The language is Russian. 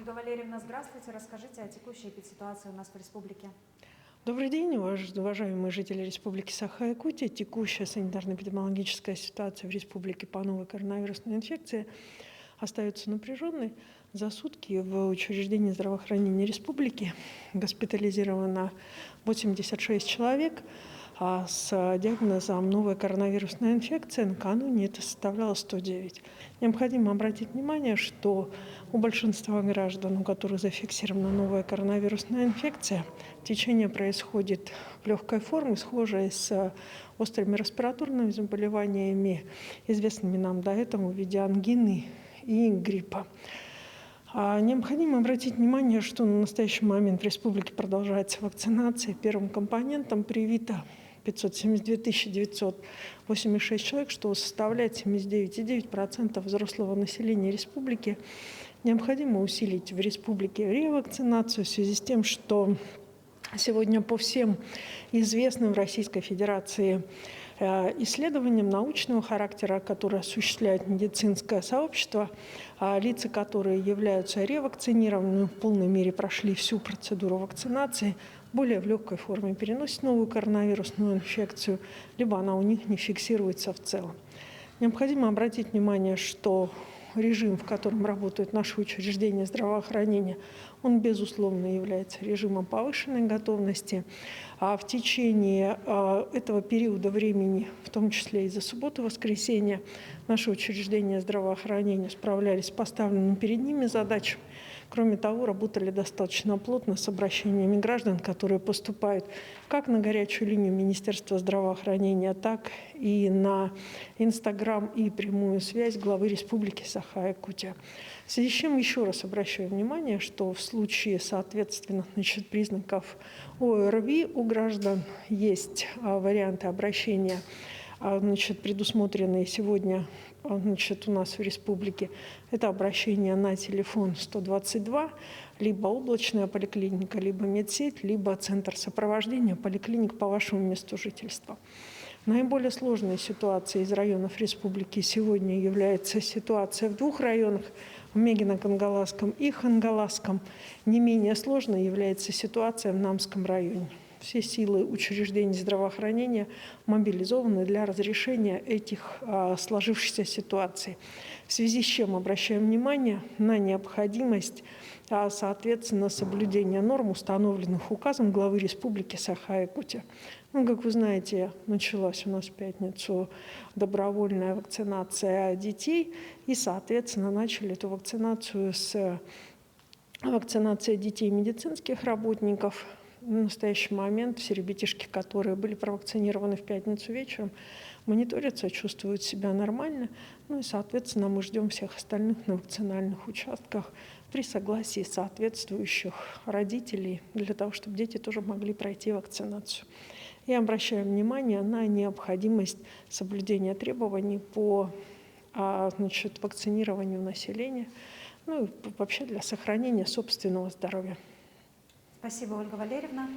Ольга Валерьевна, здравствуйте. Расскажите о текущей эпидситуации у нас в республике. Добрый день, уважаемые жители Республики Саха-Якутия. Текущая санитарно-эпидемиологическая ситуация в республике по новой коронавирусной инфекции остается напряженной. За сутки в учреждении здравоохранения республики госпитализировано 86 человек, а с диагнозом новая коронавирусная инфекция накануне это составляло 109. Необходимо обратить внимание, что у большинства граждан, у которых зафиксирована новая коронавирусная инфекция, течение происходит в легкой форме, схожей с острыми респираторными заболеваниями, известными нам до этого в виде ангины и гриппа. Необходимо обратить внимание, что на настоящий момент в республике продолжается вакцинация. Первым компонентом привито 572 986 человек, что составляет 79,9% взрослого населения республики. Необходимо усилить в республике ревакцинацию в связи с тем, что сегодня по всем известным в Российской Федерации исследованиям научного характера, которые осуществляет медицинское сообщество, лица, которые являются ревакцинированными, в полной мере прошли всю процедуру вакцинации, более в легкой форме переносят новую коронавирусную инфекцию, либо она у них не фиксируется в целом. Необходимо обратить внимание, что режим, в котором работают наши учреждения здравоохранения, он, безусловно, является режимом повышенной готовности. А в течение этого периода времени, в том числе и за субботу и воскресенье, наши учреждения здравоохранения справлялись с поставленными перед ними задачами. Кроме того, работали достаточно плотно с обращениями граждан, которые поступают как на горячую линию Министерства здравоохранения, так и на Инстаграм и прямую связь главы Республики Саха-Якутия. В связи с чем еще раз обращаю внимание, что в случае, соответственно, признаков ОРВИ у граждан есть варианты обращения, предусмотренные сегодня у нас в республике. Это обращение на телефон 122, либо облачная поликлиника, либо медсеть, либо центр сопровождения поликлиник по вашему месту жительства. Наиболее сложной ситуацией из районов республики сегодня является ситуация в двух районах, в Мегино-Кангаласском и Хангаласском. Не менее сложной является ситуация в Намском районе. Все силы учреждений здравоохранения мобилизованы для разрешения этих сложившихся ситуаций. В связи с чем обращаем внимание на необходимость, соответственно, соблюдения норм, установленных указом главы Республики Саха-Якутия. Как вы знаете, началась у нас в пятницу добровольная вакцинация детей, и, соответственно, начали эту вакцинацию с вакцинации детей и медицинских работников. В настоящий момент все ребятишки, которые были провакцинированы в пятницу вечером, мониторятся, чувствуют себя нормально. И, соответственно, мы ждем всех остальных на вакцинальных участках при согласии соответствующих родителей, для того, чтобы дети тоже могли пройти вакцинацию. И обращаем внимание на необходимость соблюдения требований по вакцинированию населения, и вообще для сохранения собственного здоровья. Спасибо, Ольга Валерьевна.